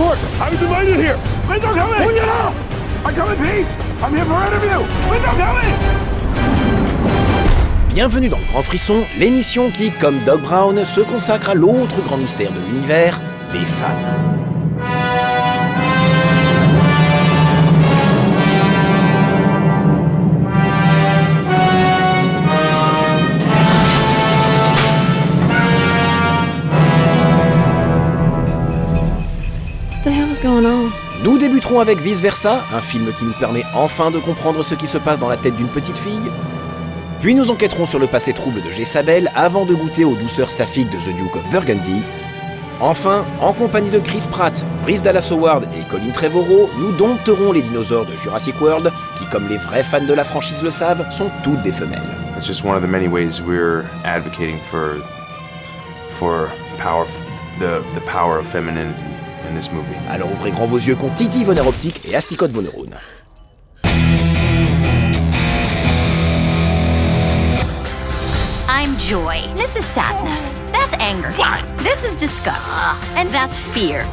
door! I'm divided here! Window coming! Bring it up! I come in peace! I'm here for interview! Window coming! Bienvenue dans le Grand Frisson, l'émission qui, comme Doc Brown, se consacre à l'autre grand mystère de l'univers, les femmes. Nous débuterons avec Vice Versa, un film qui nous permet enfin de comprendre ce qui se passe dans la tête d'une petite fille. Puis nous enquêterons sur le passé trouble de Jezabel avant de goûter aux douceurs saphiques de The Duke of Burgundy. Enfin, en compagnie de Chris Pratt, Bryce Dallas Howard et Colin Trevorrow, nous dompterons les dinosaures de Jurassic World, qui, comme les vrais fans de la franchise le savent, sont toutes des femelles. It's just one of the many ways we're advocating for power, the power of femininity in this movie. Alors ouvrez grand vos yeux contre Titi von Optique et Asticote von Neuron. I'm joy. This is sadness. That's anger. What? This is disgust. And that's fear.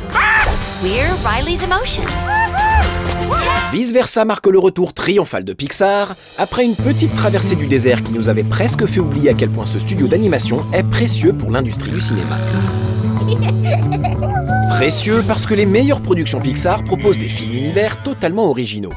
We're Riley's emotions. Vice Versa marque le retour triomphal de Pixar, après une petite traversée du désert qui nous avait presque fait oublier à quel point ce studio d'animation est précieux pour l'industrie du cinéma. Précieux parce que les meilleures productions Pixar proposent des films univers totalement originaux.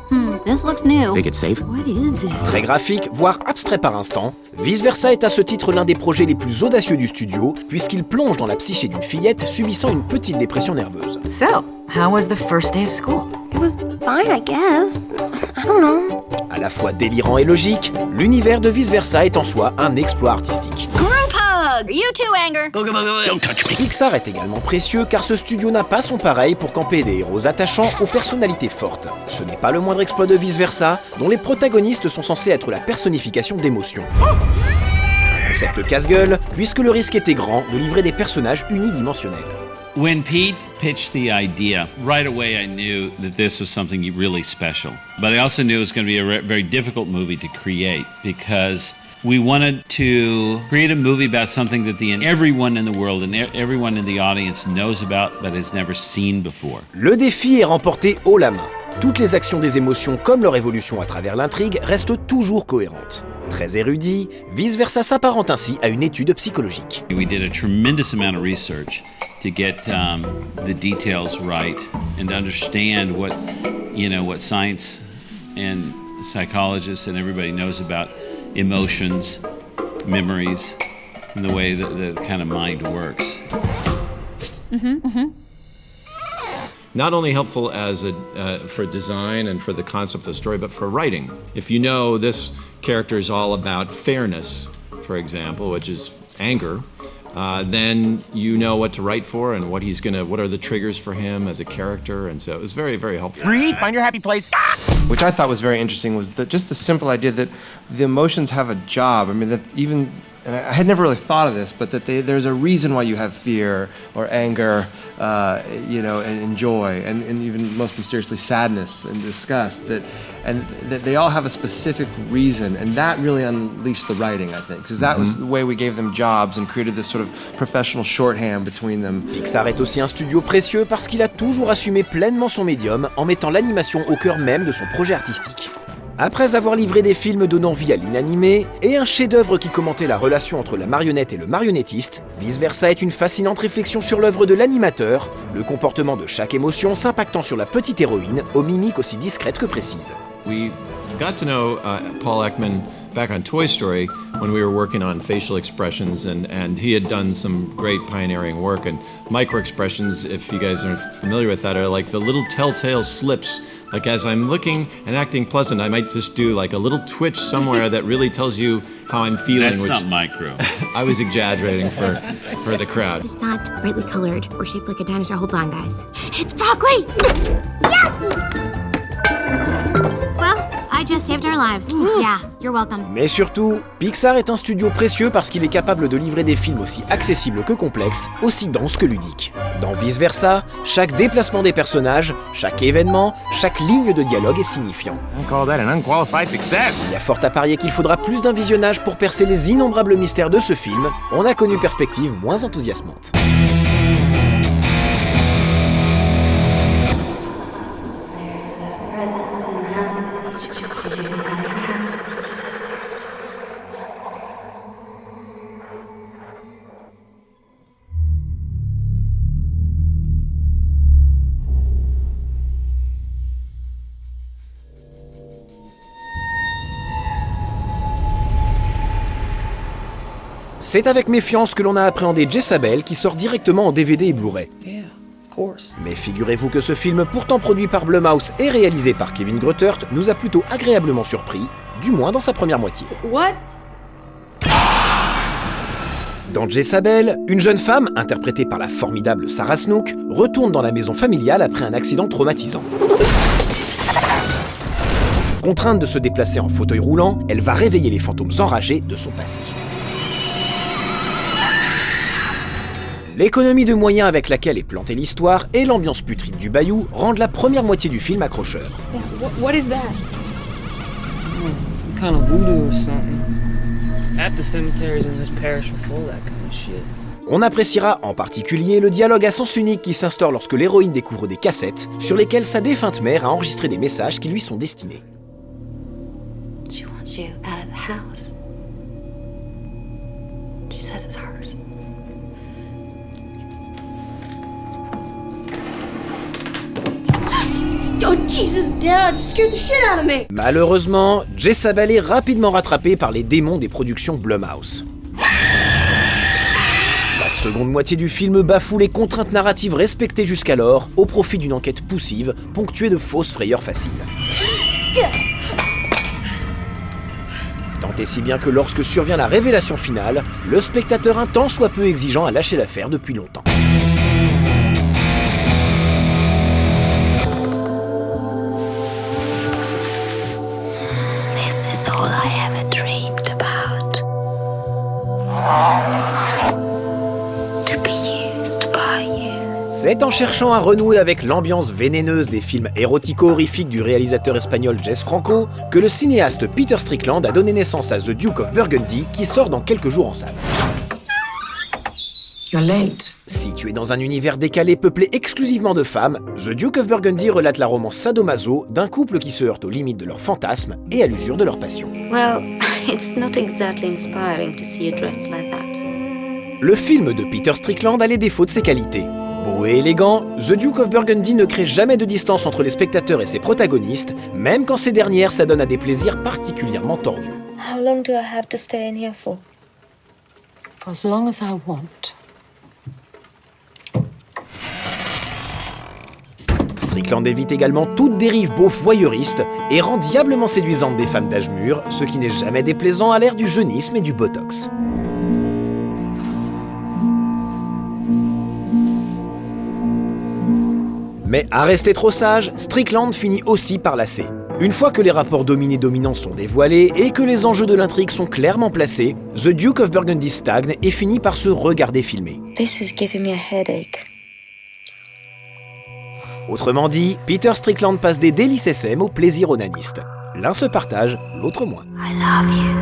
This looks new. Think it's safe? What is it? Très graphique, voire abstrait par instant, Vice Versa est à ce titre l'un des projets les plus audacieux du studio, puisqu'il plonge dans la psyché d'une fillette subissant une petite dépression nerveuse. So, how was the first day of school? It was fine, I guess. I don't know. À la fois délirant et logique, l'univers de Vice Versa est en soi un exploit artistique. Group hug! You too, anger! Don't touch me. Pixar est également précieux car ce studio n'a pas son pareil pour camper des héros attachants aux personnalités fortes. Ce n'est pas le moindre exploit de Vice Versa, dont les protagonistes sont censés être la personnification d'émotions. Un concept casse-gueule, puisque le risque était grand de livrer des personnages unidimensionnels. When Pete pitched the idea, right away I knew that this was something really special. But I also knew it was going to be a very difficult movie to create because we wanted to create a movie about something that everyone in the world and everyone in the audience knows about but has never seen before. Le défi est remporté haut la main. Toutes les actions des émotions comme leur évolution à travers l'intrigue restent toujours cohérentes. Très érudit, Vice Versa s'apparente ainsi à une étude psychologique. We did a tremendous amount of research to get the details right and to understand what science and psychologists and everybody knows about emotions, memories, and the way that the kind of mind works. Not only helpful as for design and for the concept of the story, but for writing. If you know this character is all about fairness, for example, which is anger, then you know what to write for and what are the triggers for him as a character, and so it was very, very helpful. Breathe, find your happy place. Which I thought was very interesting was just the simple idea that the emotions have a job. I mean, that even, and I had never really thought of this, but that there's a reason why you have fear or anger, and joy, and even most mysteriously sadness and disgust, that they all have a specific reason, and that really unleashed the writing, I think, because that was the way we gave them jobs and created this sort of professional shorthand between them. Pixar est aussi un studio précieux parce qu'il a toujours assumé pleinement son médium en mettant l'animation au cœur même de son projet artistique. Après avoir livré des films donnant vie à l'inanimé et un chef-d'œuvre qui commentait la relation entre la marionnette et le marionnettiste, Vice Versa est une fascinante réflexion sur l'œuvre de l'animateur, le comportement de chaque émotion s'impactant sur la petite héroïne aux mimiques aussi discrètes que précises. We got to know Paul Ekman back on Toy Story when we were working on facial expressions, and he had done some great pioneering work. And micro-expressions, if you guys are familiar with that, are like the little telltale slips. Like as I'm looking and acting pleasant, I might just do like a little twitch somewhere that really tells you how I'm feeling. That's not micro. I was exaggerating for the crowd. It's not brightly colored or shaped like a dinosaur. Hold on, guys. It's broccoli! Well, I just saved our lives. Yeah, you're welcome. Mais surtout, Pixar est un studio précieux parce qu'il est capable de livrer des films aussi accessibles que complexes, aussi denses que ludiques. Dans Vice Versa, chaque déplacement des personnages, chaque événement, chaque ligne de dialogue est signifiant. I call that an unqualified success. Il y a fort à parier qu'il faudra plus d'un visionnage pour percer les innombrables mystères de ce film. On a connu perspectives moins enthousiasmantes. C'est avec méfiance que l'on a appréhendé Jezabel qui sort directement en DVD et Blu-ray. Mais figurez-vous que ce film, pourtant produit par Blumhouse et réalisé par Kevin Greutert, nous a plutôt agréablement surpris, du moins dans sa première moitié. What? Dans Jezabel, une jeune femme, interprétée par la formidable Sarah Snook, retourne dans la maison familiale après un accident traumatisant. Contrainte de se déplacer en fauteuil roulant, elle va réveiller les fantômes enragés de son passé. L'économie de moyens avec laquelle est plantée l'histoire et l'ambiance putride du bayou rendent la première moitié du film accrocheur. What is that? Some kind of voodoo or something. Half the cemeteries in this parish are full of that kind of shit. On appréciera en particulier le dialogue à sens unique qui s'instaure lorsque l'héroïne découvre des cassettes sur lesquelles sa défunte mère a enregistré des messages qui lui sont destinés. She wants you out of the house. She says it's hers. Oh Jesus, Dad, you scared the shit out of me. Malheureusement, Jezabel est rapidement rattrapée par les démons des productions Blumhouse. La seconde moitié du film bafoue les contraintes narratives respectées jusqu'alors au profit d'une enquête poussive, ponctuée de fausses frayeurs faciles. Tant et si bien que lorsque survient la révélation finale, le spectateur un tant soit peu exigeant a lâché l'affaire depuis longtemps. This is all I ever dreamed about. To be used by you. C'est en cherchant à renouer avec l'ambiance vénéneuse des films érotico-horrifiques du réalisateur espagnol Jess Franco que le cinéaste Peter Strickland a donné naissance à The Duke of Burgundy qui sort dans quelques jours en salle. You're late. Situé dans un univers décalé peuplé exclusivement de femmes, The Duke of Burgundy relate la romance sadomaso d'un couple qui se heurte aux limites de leurs fantasmes et à l'usure de leur passion. Well, it's not exactly inspiring to see you dressed like that. Le film de Peter Strickland a les défauts de ses qualités. Beau et élégant, The Duke of Burgundy ne crée jamais de distance entre les spectateurs et ses protagonistes, même quand ces dernières s'adonnent à des plaisirs particulièrement tordus. How long do I have to stay in here for? For as long as I want. Strickland évite également toute dérive beauf voyeuriste et rend diablement séduisante des femmes d'âge mûr, ce qui n'est jamais déplaisant à l'ère du jeunisme et du botox. Mais à rester trop sage, Strickland finit aussi par lasser. Une fois que les rapports dominés-dominants sont dévoilés et que les enjeux de l'intrigue sont clairement placés, The Duke of Burgundy stagne et finit par se regarder filmer. This is giving me a headache. Autrement dit, Peter Strickland passe des délices SM au plaisir onaniste. L'un se partage, l'autre moins. I love you.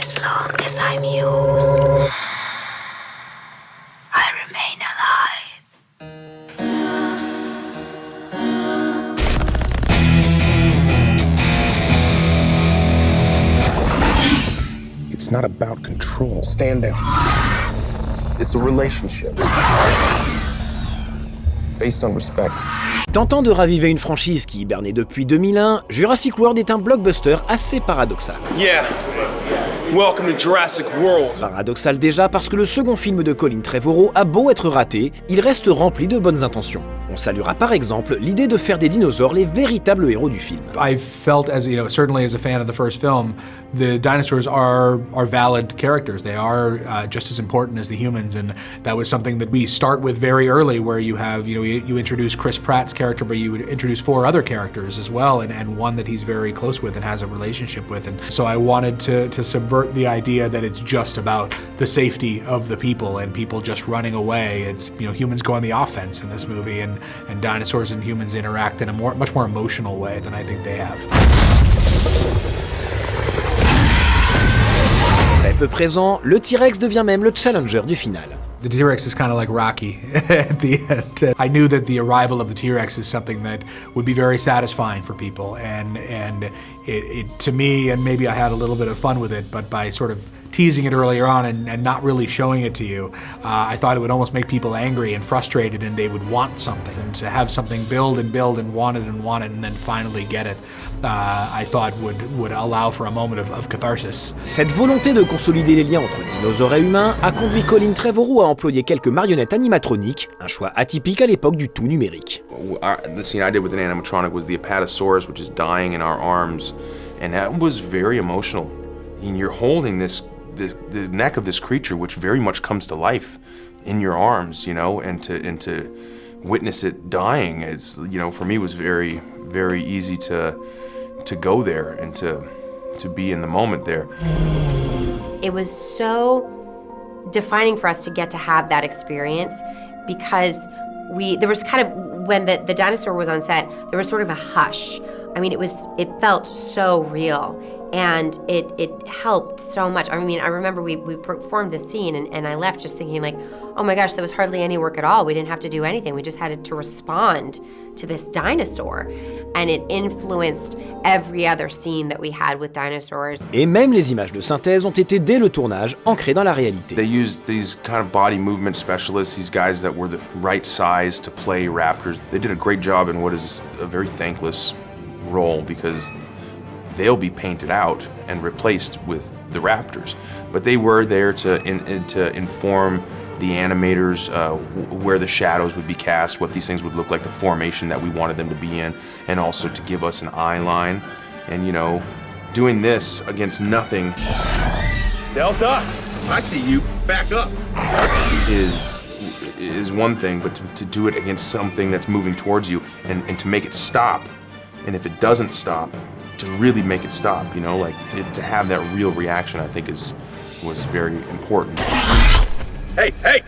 As long as I'm yours, I remain alive. It's not about control. Stand down. It's a relationship. Based on respect. Tentant de raviver une franchise qui hibernait depuis 2001, Jurassic World est un blockbuster assez paradoxal. Yeah. Welcome to Jurassic World. Paradoxal déjà parce que le second film de Colin Trevorrow a beau être raté, il reste rempli de bonnes intentions. On saluera par exemple l'idée de faire des dinosaures les véritables héros du film. I felt, as you know, certainly as a fan of the first film, the dinosaurs are valid characters. They are just as important as the humans, and that was something that we start with very early, where you have, you introduce Chris Pratt's character, but you would introduce 4 other characters as well, and one that he's very close with and has a relationship with. And so I wanted to subvert the idea that it's just about the safety of the people and people just running away. It's, humans go on the offense in this movie, and dinosaurs and humans interact in a much more emotional way than I think they have. Très peu présent, le T-Rex devient même le challenger du final. The T-Rex is kind of like Rocky at the end. I knew that the arrival of the T-Rex is something that would be very satisfying for people, and it to me, and maybe I had a little bit of fun with it, but by sort of teasing it earlier on and not really showing it to you, I thought it would almost make people angry and frustrated, and they would want something. And to have something build and want it and then finally get it, I thought would allow for a moment of catharsis. Cette volonté de consolider les liens entre dinosaures et humains a conduit Colin Trevorrow à employer quelques marionnettes animatroniques, un choix atypique à l'époque du tout numérique. The scene I did with an animatronic was the Apatosaurus, which is dying in our arms, and that was very emotional. And you're holding the neck of this creature, which very much comes to life in your arms, you know, and to witness it dying is, you know, for me was very, very easy to go there and to be in the moment there. It was so defining for us to get to have that experience, because there was kind of, when the dinosaur was on set, there was sort of a hush. I mean, it felt so real, and it helped so much. I mean, I remember we performed this scene, and I left just thinking like, oh my gosh, there was hardly any work at all. We didn't have to do anything. We just had to respond to this dinosaur, and it influenced every other scene that we had with dinosaurs. Et même les images de synthèse ont été dès le tournage ancrées dans la réalité. They used these kind of body movement specialists, these guys that were the right size to play raptors. They did a great job in what is a very thankless role, because they'll be painted out and replaced with the raptors. But they were there to inform the animators where the shadows would be cast, what these things would look like, the formation that we wanted them to be in, and also to give us an eye line. And, you know, doing this against nothing, Delta, I see you. Back up. is one thing, but to do it against something that's moving towards you and to make it stop, and if it doesn't stop, to really make it stop, you know, like to have that real reaction, I think was very important. Hey,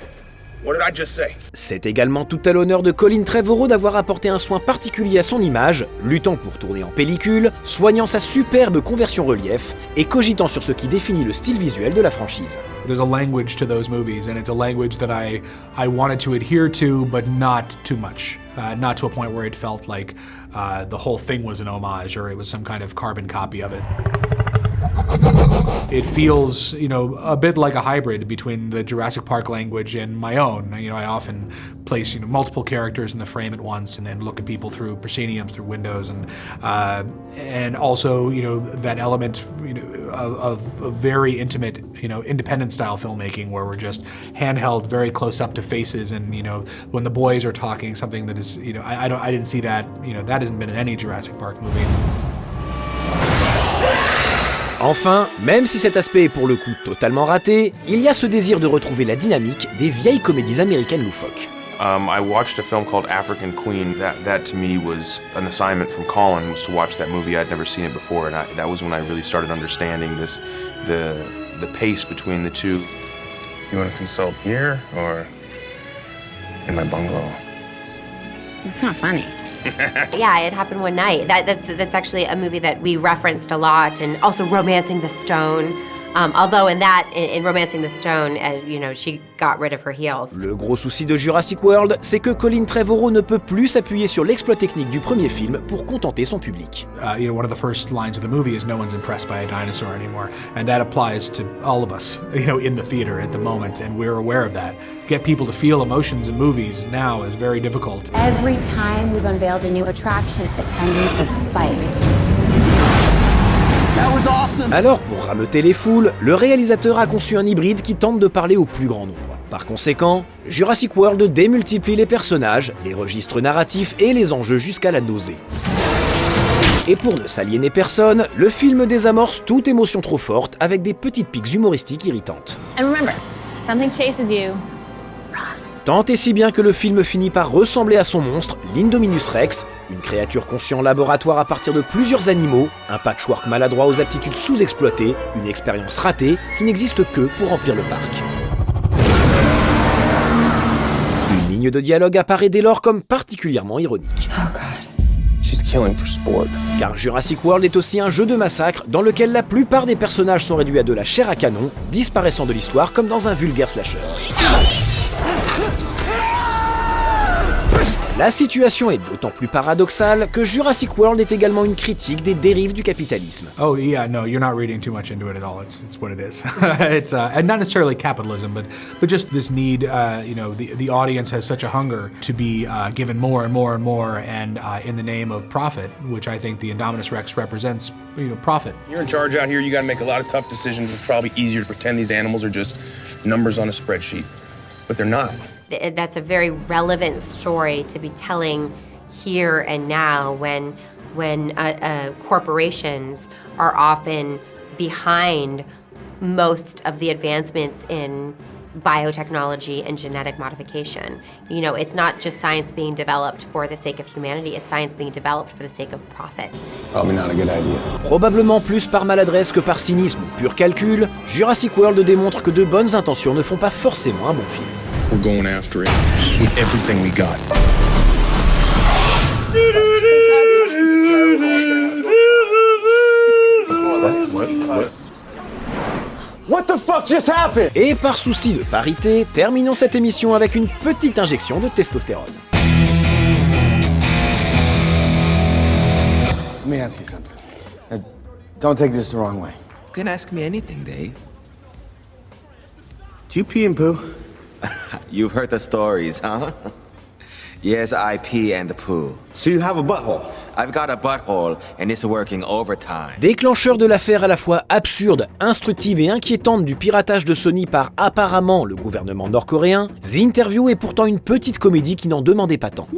what did I just say? C'est également tout à l'honneur de Colin Trevorrow d'avoir apporté un soin particulier à son image, luttant pour tourner en pellicule, soignant sa superbe conversion relief et cogitant sur ce qui définit le style visuel de la franchise. There's a language to those movies, and it's a language that I wanted to adhere to, but not too much. Not to a point where it felt like the whole thing was an homage or it was some kind of carbon copy of it. It feels, you know, a bit like a hybrid between the Jurassic Park language and my own. You know, I often place, you know, multiple characters in the frame at once and look at people through prosceniums, through windows, and also, you know, that element, you know, of very intimate, you know, independent style filmmaking where we're just handheld very close up to faces, and, you know, when the boys are talking, something that is, you know, I didn't see that, you know, that hasn't been in any Jurassic Park movie. Enfin, même si cet aspect est pour le coup totalement raté, il y a ce désir de retrouver la dynamique des vieilles comédies américaines loufoques. I watched a film called African Queen. That to me was an assignment from Colin, was to watch that movie. I'd never seen it before, and that was when I really started understanding the pace between the two. You want to consult here or in my bungalow? It's not funny. Yeah, it happened one night. That's actually a movie that we referenced a lot, and also Romancing the Stone. Although in Romancing the Stone, you know, she got rid of her heels. Le gros souci de Jurassic World, c'est que Colin Trevorrow ne peut plus s'appuyer sur l'exploit technique du premier film pour contenter son public. You know, one of the first lines of the movie is "No one's impressed by a dinosaur anymore," and that applies to all of us, you know, in the theater at the moment, and we're aware of that. Get people to feel emotions in movies now is very difficult. Every time we've unveiled a new attraction, attendance has spiked. That was awesome. Alors, pour rameuter les foules, le réalisateur a conçu un hybride qui tente de parler au plus grand nombre. Par conséquent, Jurassic World démultiplie les personnages, les registres narratifs et les enjeux jusqu'à la nausée. Et pour ne s'aliéner personne, le film désamorce toute émotion trop forte avec des petites piques humoristiques irritantes. And remember, something chases you. Tant et si bien que le film finit par ressembler à son monstre, l'Indominus Rex, une créature conçue en laboratoire à partir de plusieurs animaux, un patchwork maladroit aux aptitudes sous-exploitées, une expérience ratée qui n'existe que pour remplir le parc. Une ligne de dialogue apparaît dès lors comme particulièrement ironique. Oh God. She's killing for sport. Car Jurassic World est aussi un jeu de massacre dans lequel la plupart des personnages sont réduits à de la chair à canon, disparaissant de l'histoire comme dans un vulgaire slasher. La situation est d'autant plus paradoxale que Jurassic World est également une critique des dérives du capitalisme. Oh yeah, no, you're not reading too much into it at all. It's what it is. It's and not necessarily capitalism, but just this need. The audience has such a hunger to be given more and more and more, and in the name of profit, which I think the Indominus Rex represents. Profit. You're in charge out here. You got to make a lot of tough decisions. It's probably easier to pretend these animals are just numbers on a spreadsheet, but they're not. That's a very relevant story to be telling here and now when corporations are often behind most of the advancements in biotechnology and genetic modification. It's not just science being developed for the sake of humanity, it's science being developed for the sake of profit. Probably not a good idea. Probablement plus par maladresse que par cynisme ou pur calcul, Jurassic World démontre que de bonnes intentions ne font pas forcément un bon film. We're going after it with everything we got. What the fuck just happened? Et par souci de parité, terminons cette émission avec une petite injection de testostérone. Let me ask you something. Now, don't take this the wrong way. You can ask me anything, Dave. Do you pee and poo? You've heard the stories, huh? Yes, I pee and poo. So you have a butthole? I've got a butthole and it's working overtime. Déclencheur de l'affaire à la fois absurde, instructive et inquiétante du piratage de Sony par apparemment le gouvernement nord-coréen, The Interview est pourtant une petite comédie qui n'en demandait pas tant.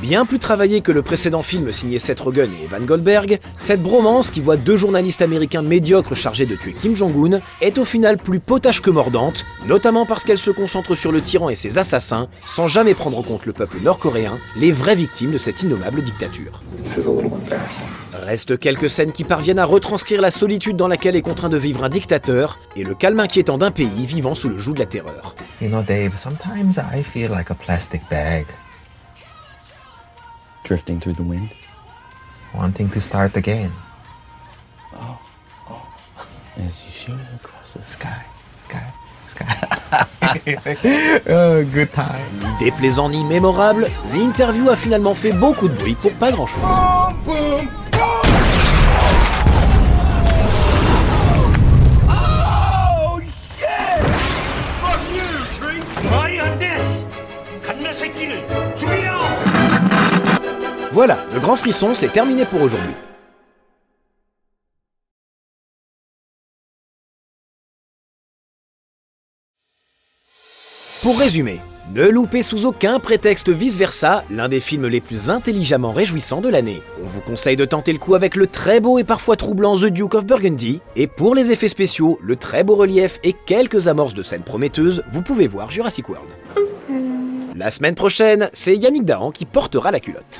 Bien plus travaillé que le précédent film signé Seth Rogen et Evan Goldberg, cette bromance qui voit deux journalistes américains médiocres chargés de tuer Kim Jong-un est au final plus potache que mordante, notamment parce qu'elle se concentre sur le tyran et ses assassins, sans jamais prendre en compte le peuple nord-coréen, les vraies victimes de cette innommable dictature. Restent quelques scènes qui parviennent à retranscrire la solitude dans laquelle est contraint de vivre un dictateur et le calme inquiétant d'un pays vivant sous le joug de la terreur. You know, Dave, sometimes I feel like a plastic bag. Drifting through the wind? Wanting to start again. Oh. As you shoot across the sky. Oh, good time. Ni déplaisant ni mémorable, The Interview a finalement fait beaucoup de bruit pour pas grand-chose. Oh, shit! Fuck you, tree! 말이 안 돼! 갓나 새끼를 죽이라! Voilà, le grand frisson, c'est terminé pour aujourd'hui. Pour résumer, ne loupez sous aucun prétexte Vice Versa, l'un des films les plus intelligemment réjouissants de l'année. On vous conseille de tenter le coup avec le très beau et parfois troublant The Duke of Burgundy, et pour les effets spéciaux, le très beau relief et quelques amorces de scènes prometteuses, vous pouvez voir Jurassic World. La semaine prochaine, c'est Yannick Dahan qui portera la culotte.